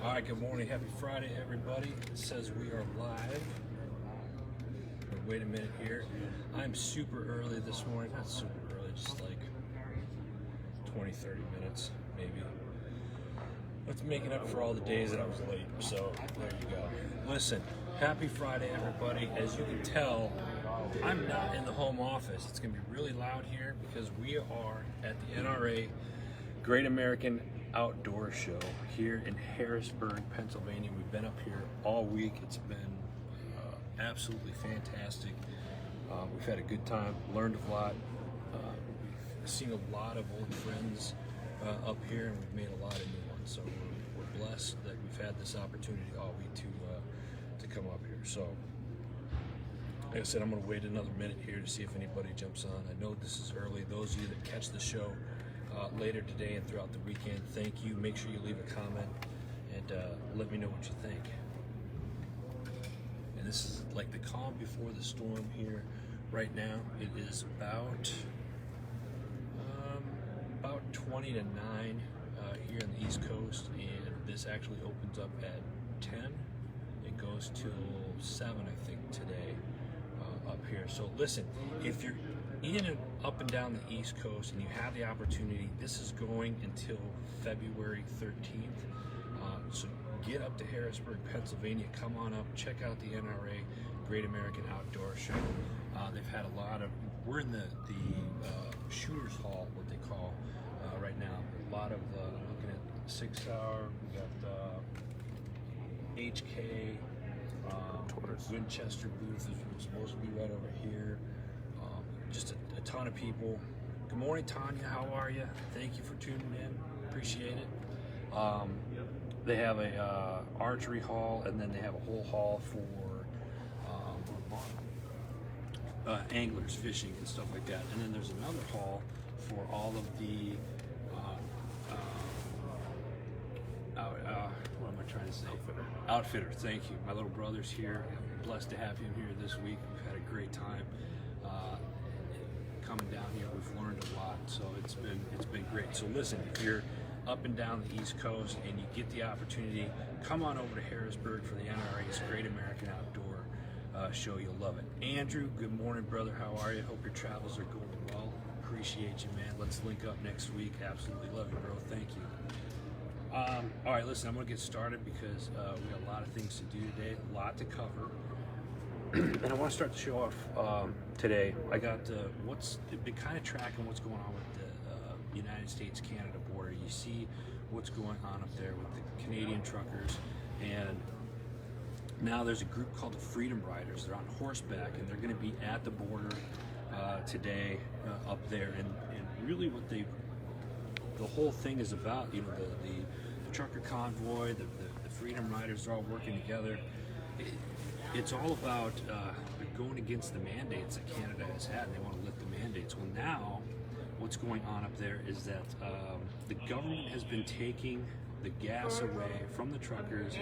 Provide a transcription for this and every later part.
All right, good morning. Happy Friday, everybody. It says we are live. Wait a minute here. I'm super early this morning. Not super early, just like 20, 30 minutes, maybe. That's making up for all the days that I was late. So there you go. Listen, happy Friday, everybody. As you can tell, I'm not in the home office. It's going to be really loud here because we are at the NRA Great American Outdoor Show here in Harrisburg, Pennsylvania. We've been up here all week. It's been absolutely fantastic. We've had a good time, learned a lot. We've seen a lot of old friends up here, and we've made a lot of new ones. So we're blessed that we've had this opportunity all week to come up here. So, like I said, I'm going to wait another minute here to see if anybody jumps on. I know this is early. Those of you that catch the show later today and throughout the weekend, thank you. Make sure you leave a comment and let me know what you think. And this is like the calm before the storm here right now. It is about 20 to 9 here on the East Coast, and this actually opens up at 10. It goes till 7, I think, today up here. So listen, if you're in and up and down the East Coast and you have the opportunity, this is going until February 13th. So get up to Harrisburg, Pennsylvania. Come on up, check out the NRA Great American Outdoor Show. They've had a lot of, we're in the Shooters Hall, what they call right now. A lot of looking at 6 Hour, we got HK, Winchester booth is supposed to be right over here. Just a ton of people. Good morning, Tanya. How are you? Thank you for tuning in. Appreciate it. They have a archery hall, and then they have a whole hall for anglers, fishing, and stuff like that. And then there's another hall for all of the what am I trying to say? Outfitter. Thank you. My little brother's here. I'm blessed to have him here this week. We've had a great time coming down here. We've learned a lot, so it's been great. So listen, if you're up and down the East Coast and you get the opportunity, come on over to Harrisburg for the NRA's Great American Outdoor Show. You'll love it. Andrew, good morning, brother. How are you? Hope your travels are going well. Appreciate you, man. Let's link up next week. Absolutely love you, bro. Thank you. All right, listen, I'm going to get started because we got a lot of things to do today, a lot to cover. And I want to start the show off today. I got been kind of tracking what's going on with the United States-Canada border. You see what's going on up there with the Canadian truckers, and now there's a group called the Freedom Riders. They're on horseback, and they're going to be at the border today up there. And really what the whole thing is about, you know, the trucker convoy, the Freedom Riders are all working together. It's all about going against the mandates that Canada has had, and they want to lift the mandates. Well, now what's going on up there is that the government has been taking the gas away from the truckers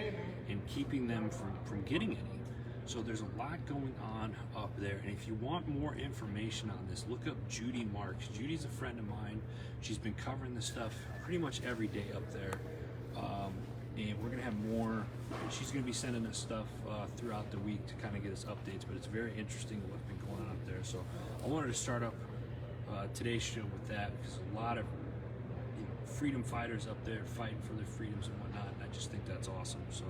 and keeping them from getting any. So there's a lot going on up there, and if you want more information on this, look up Judy Marks. Judy's a friend of mine. She's been covering this stuff pretty much every day up there, and we're gonna have more. She's gonna be sending us stuff throughout the week to kind of get us updates, but it's very interesting what's been going on up there. So I wanted to start up today's show with that, because a lot of freedom fighters up there fighting for their freedoms and whatnot, and I just think that's awesome. So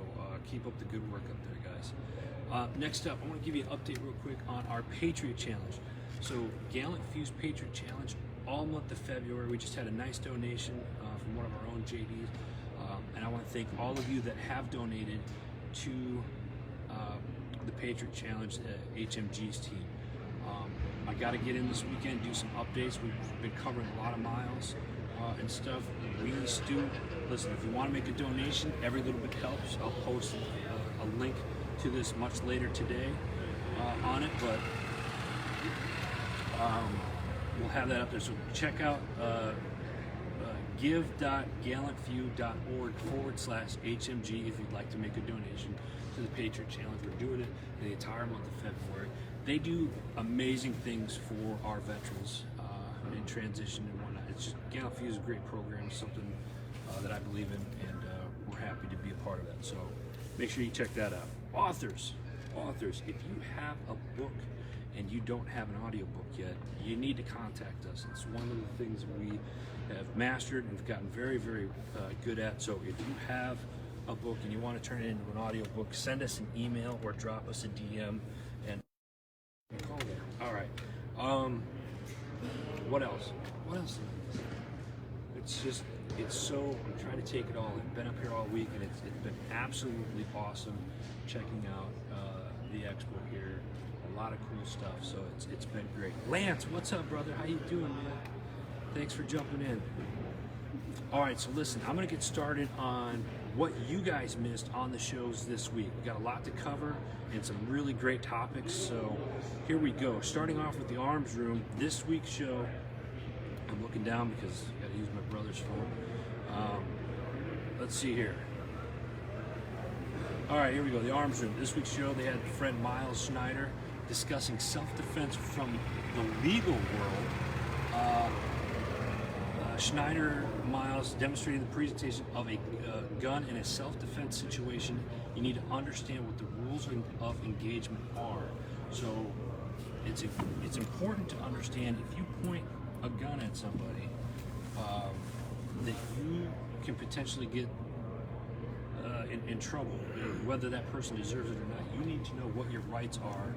keep up the good work up there, guys. Next up, I want to give you an update real quick on our Patriot Challenge. So Gallant Fuse Patriot Challenge, all month of February. We just had a nice donation from one of our own JDs, and I want to thank all of you that have donated to the Patriot Challenge, HMG's team. I got to get in this weekend, do some updates. We've been covering a lot of miles and stuff. Listen, if you want to make a donation, every little bit helps. I'll post a link to this much later today on it, but we'll have that up there. So check out give.gallantfew.org/HMG if you'd like to make a donation to the Patriot Challenge. We're doing it in the entire month of February. They do amazing things for our veterans in transition and whatnot. It's just, Gallant Few is a great program, something that I believe in, and we're happy to be a part of that. So make sure you check that out. Authors, if you have a book and you don't have an audiobook yet, you need to contact us. It's one of the things we have mastered and have gotten very, very good at. So if you have a book and you want to turn it into an audiobook, send us an email or drop us a DM and call there. All right. What else? It's so, I'm trying to take it all in. Been up here all week and it's been absolutely awesome checking out the expo here. A lot of cool stuff, so it's been great. Lance, what's up, brother? How you doing, man? Thanks for jumping in. All right, so listen, I'm gonna get started on what you guys missed on the shows this week. We got a lot to cover and some really great topics, so here we go. Starting off with the arms room, this week's show, I'm looking down because I gotta use my brother's phone. Let's see here. All right, here we go, the arms room. This week's show, they had friend Miles Schneider discussing self-defense from the legal world. Schneider Miles demonstrating the presentation of a gun in a self-defense situation. You need to understand what the rules of engagement are. So it's important to understand if you point a gun at somebody, that you can potentially get in trouble, whether that person deserves it or not. You need to know what your rights are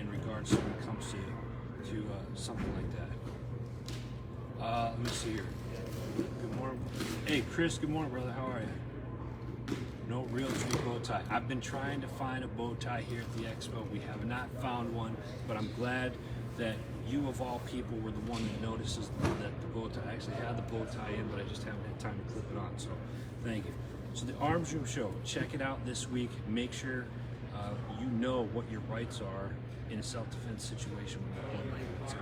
in regards to when it comes to something like that. Let me see here. Good morning. Hey, Chris, good morning, brother. How are you? No real true bow tie. I've been trying to find a bow tie here at the expo. We have not found one, but I'm glad that you, of all people, were the one that notices that the bow tie. I actually had the bow tie in, but I just haven't had time to clip it on, so thank you. So the Arms Room Show, check it out this week. Make sure you know what your rights are in a self-defense situation when you're playing like that.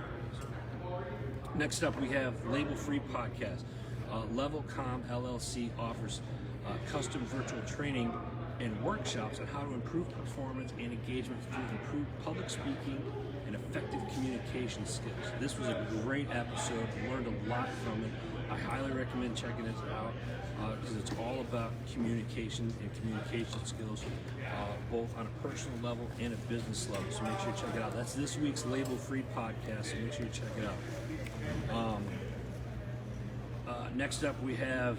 Next up, we have Label Free Podcast. LevelCom LLC offers custom virtual training and workshops on how to improve performance and engagement through improved public speaking and effective communication skills. This was a great episode. Learned a lot from it. I highly recommend checking it out because it's all about communication and communication skills, both on a personal level and a business level. So make sure you check it out. That's this week's Label Free Podcast, so make sure you check it out. Next up, we have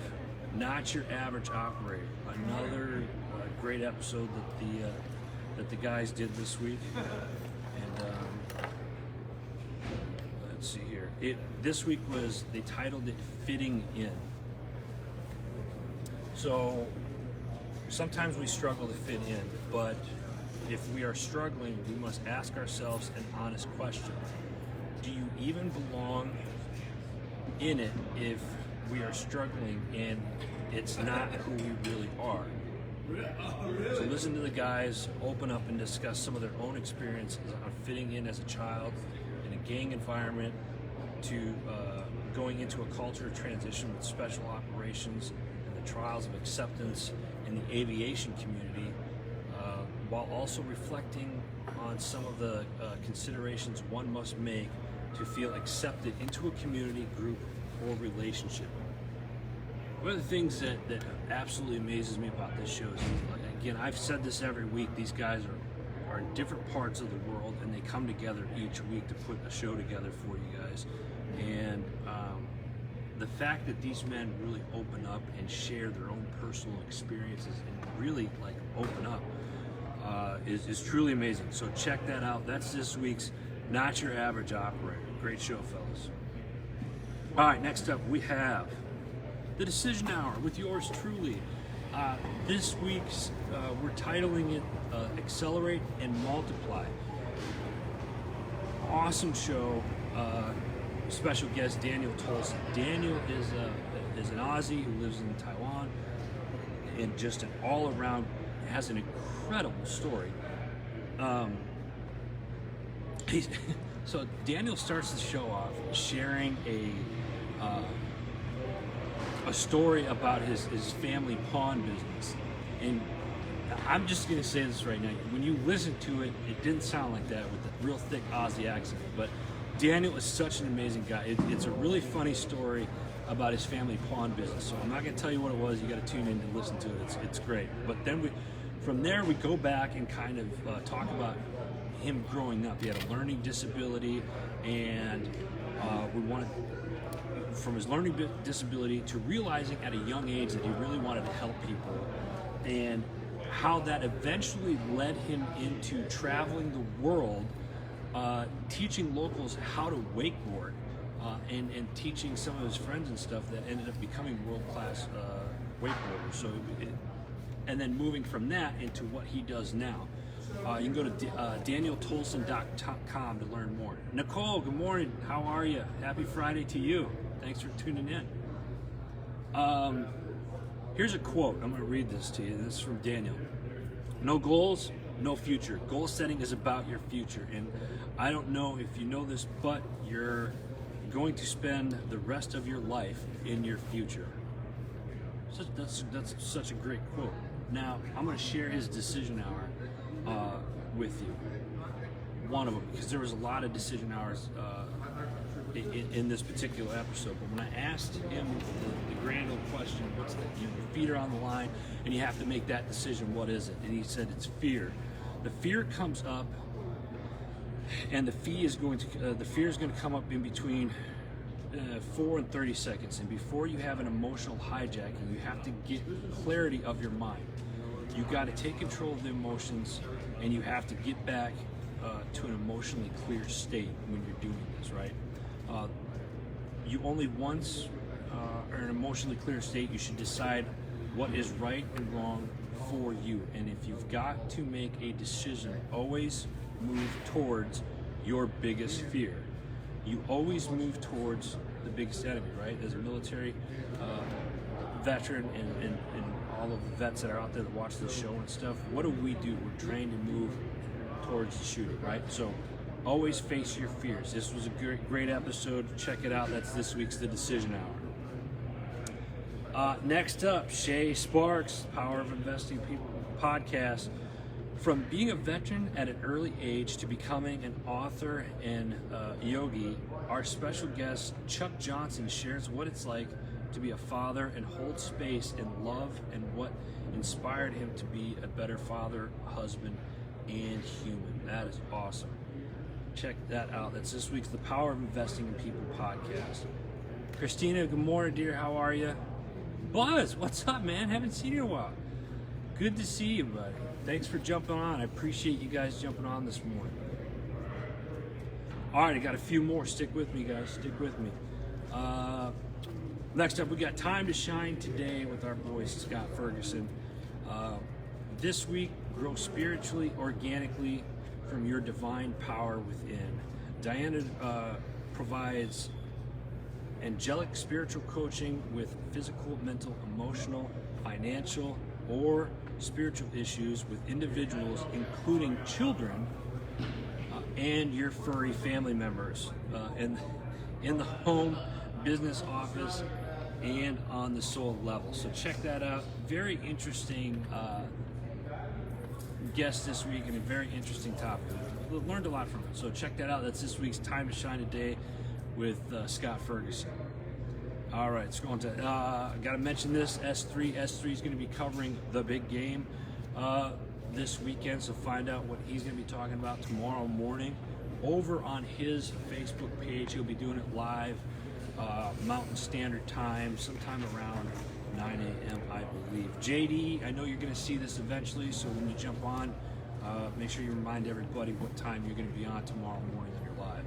Not Your Average Operator, another great episode that the guys did this week. And let's see here. This week they titled it Fitting In. So sometimes we struggle to fit in, but if we are struggling, we must ask ourselves an honest question. Do you even belong in it if we are struggling and it's not who we really are? So listen to the guys open up and discuss some of their own experiences on fitting in as a child in a gang environment to going into a culture transition with special operations and the trials of acceptance in the aviation community, while also reflecting on some of the considerations one must make to feel accepted into a community, group, or relationship. One of the things that absolutely amazes me about this show is, again, I've said this every week, these guys are in different parts of the world and they come together each week to put a show together for you guys. And the fact that these men really open up and share their own personal experiences and really open up is truly amazing. So check that out. That's this week's Not Your Average Operator. Great show, fellas. All right, next up we have the Decision Hour with yours truly. This week's, we're titling it Accelerate and Multiply. Awesome show. Special guest Daniel Tolson. Daniel is an Aussie who lives in Taiwan and just an all-around, has an incredible story. So Daniel starts the show off sharing a story about his family pawn business, and I'm just gonna say this right now. When you listen to it, it didn't sound like that with a real thick Aussie accent, but Daniel is such an amazing guy. It's a really funny story. about his family pawn business. So I'm not going to tell you what it was. You got to tune in and listen to it. It's great. But then from there we go back and kind of talk about him growing up. He had a learning disability, and we wanted, from his learning disability to realizing at a young age that he really wanted to help people, and how that eventually led him into traveling the world, teaching locals how to wakeboard, and teaching some of his friends and stuff that ended up becoming world-class wakeboarders. So, and then moving from that into what he does now. You can go to danieltolson.com to learn more. Nicole, good morning. How are you? Happy Friday to you. Thanks for tuning in. Here's a quote. I'm going to read this to you. This is from Daniel. No goals, no future. Goal setting is about your future. And I don't know if you know this, but you're going to spend the rest of your life in your future. That's such a great quote. Now, I'm going to share his decision hour with you. One of them, because there was a lot of decision hours in this particular episode. But when I asked him the grand old question, what's that? Your feet are on the line, and you have to make that decision. What is it? And he said it's fear. The fear comes up, and the fear is going to come up in between 4 and 30 seconds. And before you have an emotional hijacking, you have to get clarity of your mind. You got to take control of the emotions, and you have to get back to an emotionally clear state when you're doing this, right? You only once are in an emotionally clear state. You should decide what is right and wrong for you. And if you've got to make a decision, always move towards your biggest fear. You always move towards the biggest enemy, right? As a military veteran and all of the vets that are out there that watch this show and stuff, what do? We're trained to move towards the shooter, right? So always face your fears. This was a great episode. Check it out. That's this week's The Decision Hour. Next up, Shay Sparks, Power of Investing People podcast. From being a veteran at an early age to becoming an author and yogi, our special guest Chuck Johnson shares what it's like to be a father and hold space in love, and what inspired him to be a better father, husband, and human. That is awesome. Check that out. That's this week's The Power of Investing in People podcast. Christina, good morning, dear. How are you? Buzz, what's up, man? Haven't seen you in a while. Good to see you, buddy. Thanks for jumping on. I appreciate you guys jumping on this morning. All right, I got a few more. Stick with me, guys. Stick with me. Next up, we got Time to Shine today with our boy Scott Ferguson. This week, grow spiritually, organically from your divine power within. Diana provides angelic spiritual coaching with physical, mental, emotional, financial, or spiritual issues with individuals, including children and your furry family members, in the home, business, office, and on the soul level. So check that out. Very interesting guest this week, and a very interesting topic. Learned a lot from it. So check that out. That's this week's Time to Shine today with Scott Ferguson. All right, let's go on to, got to mention this, S3 is going to be covering the big game this weekend, so find out what he's going to be talking about tomorrow morning over on his Facebook page. He'll be doing it live, Mountain Standard Time, sometime around 9 a.m., I believe. JD, I know you're going to see this eventually, so when you jump on, make sure you remind everybody what time you're going to be on tomorrow morning when you're live.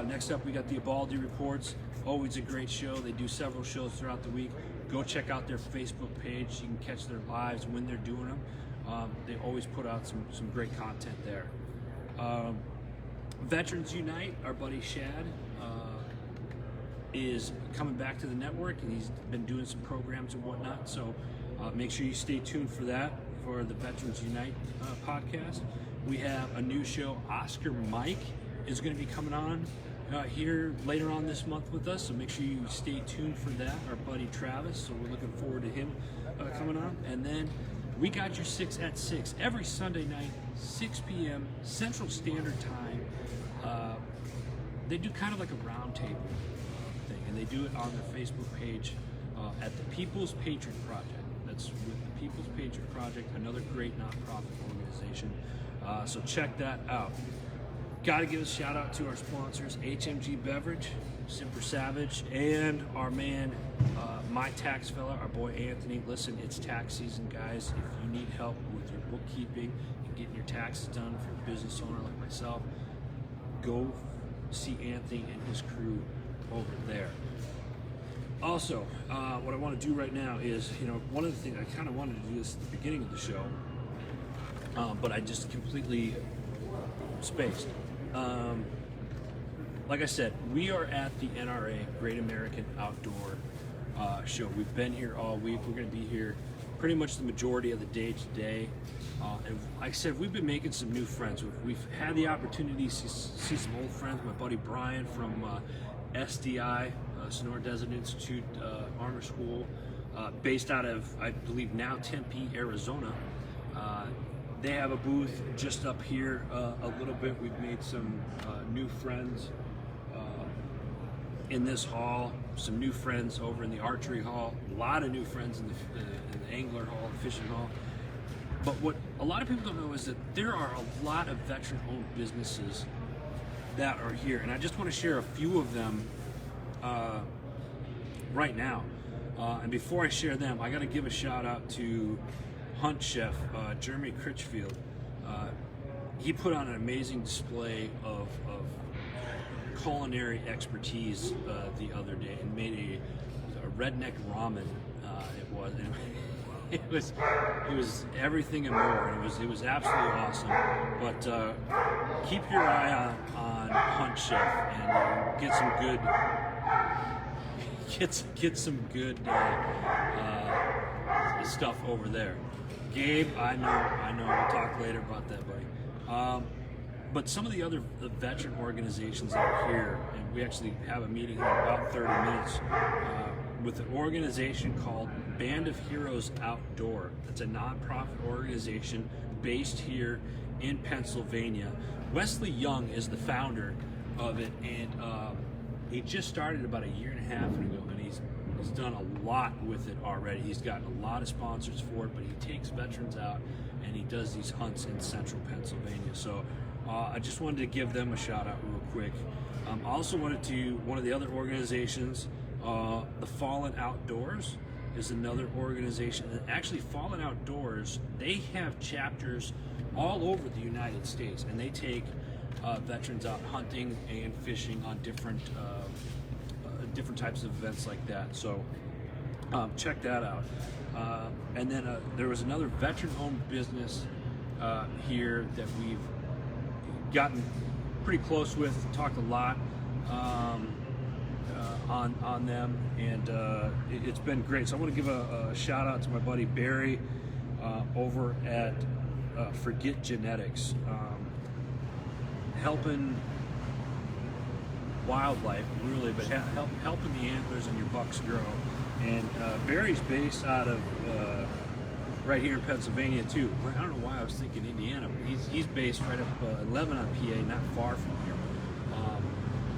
Next up, we got the Abaldi Reports. Always a great show. They do several shows throughout the week. Go check out their Facebook page. You can catch their lives when they're doing them. They always put out some great content there. Veterans Unite, our buddy Shad is coming back to the network, and he's been doing some programs and whatnot. So make sure you stay tuned for that, for the Veterans Unite podcast. We have a new show. Oscar Mike is going to be coming on here later on this month with us, so make sure you stay tuned for that. Our buddy Travis, so we're looking forward to him coming on. And then we got your 6 at 6 every Sunday night, 6 p.m. Central Standard Time. They do kind of like a round table thing, and they do it on their Facebook page at the People's Patriot Project. That's with the People's Patriot Project, another great nonprofit organization. So check that out. Got to give a shout out to our sponsors, HMG Beverage, Super Savage, and our man, my tax fella, our boy Anthony. Listen, it's tax season, guys. If you need help with your bookkeeping and getting your taxes done for a business owner like myself, go see Anthony and his crew over there. Also, what I want to do right now is, one of the things I kind of wanted to do this at the beginning of the show, but I just completely spaced. Like I said, we are at the NRA Great American Outdoor Show. We've been here all week. We're going to be here pretty much the majority of the day today. And like I said, we've been making some new friends. We've had the opportunity to see some old friends. My buddy Brian from SDI, Sonora Desert Institute Armor School, based out of, I believe, now Tempe, Arizona. They have a booth just up here a little bit. We've made some new friends in this hall, some new friends over in the archery hall, a lot of new friends in the angler hall, the fishing hall. But what a lot of people don't know is that there are a lot of veteran-owned businesses that are here, and I just want to share a few of them right now. And before I share them, I got to give a shout out to Hunt Chef Jeremy Critchfield. He put on an amazing display of culinary expertise the other day and made a redneck ramen. It was everything and more, and it was absolutely awesome. But keep your eye on Hunt Chef and get some good stuff over there. Gabe, I know. We'll talk later about that, buddy. But some of the other veteran organizations that are here, and we actually have a meeting in about 30 minutes with an organization called Band of Heroes Outdoor. It's a nonprofit organization based here in Pennsylvania. Wesley Young is the founder of it, and he just started about a year and a half ago, and he's done a lot with it already. He's gotten a lot of sponsors for it, but he takes veterans out and he does these hunts in central Pennsylvania. So I just wanted to give them a shout out real quick. I also wanted to, one of the other organizations, the Fallen Outdoors is another organization. And actually, Fallen Outdoors, they have chapters all over the United States, and they take veterans out hunting and fishing on different types of events like that. So check that out. And then there was another veteran-owned business here that we've gotten pretty close with, talked a lot on them, and it's been great. So I want to give a shout out to my buddy Barry over at Forget Genetics, helping wildlife really, but helping the antlers and your bucks grow. And Barry's based out of right here in Pennsylvania too. I don't know why I was thinking Indiana, but he's based right up in Lebanon, PA, not far from here.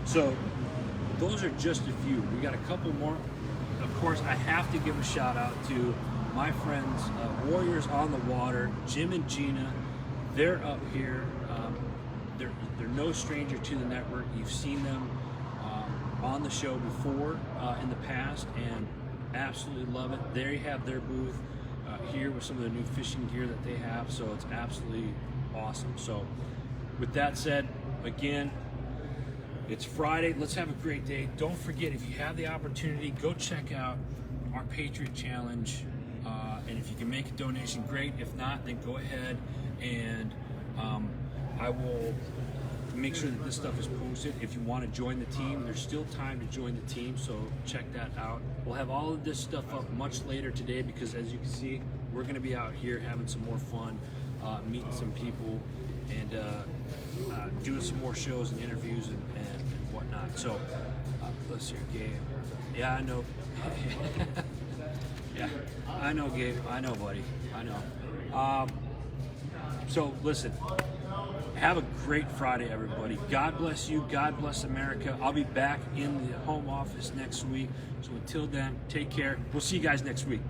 So those are just a few. We got a couple more. Of course, I have to give a shout out to my friends, Warriors on the Water, Jim and Gina. They're up here. They're no stranger to the network. You've seen them on the show before in the past, and absolutely love it. They have their booth here with some of the new fishing gear that they have, so it's absolutely awesome. So with that said, again, it's Friday. Let's have a great day. Don't forget, if you have the opportunity, go check out our Patriot Challenge. And if you can make a donation, great. If not, then go ahead and I will make sure that this stuff is posted. If you want to join the team, there's still time to join the team, so check that out. We'll have all of this stuff up much later today because, as you can see, we're going to be out here having some more fun, meeting some people, and doing some more shows and interviews and whatnot. So let's see, Gabe. Yeah, I know. Yeah, I know, Gabe. I know, buddy. I know. So listen, Have a great Friday, everybody. God bless you. God bless America. I'll be back in the home office next week. So until then, take care. We'll see you guys next week.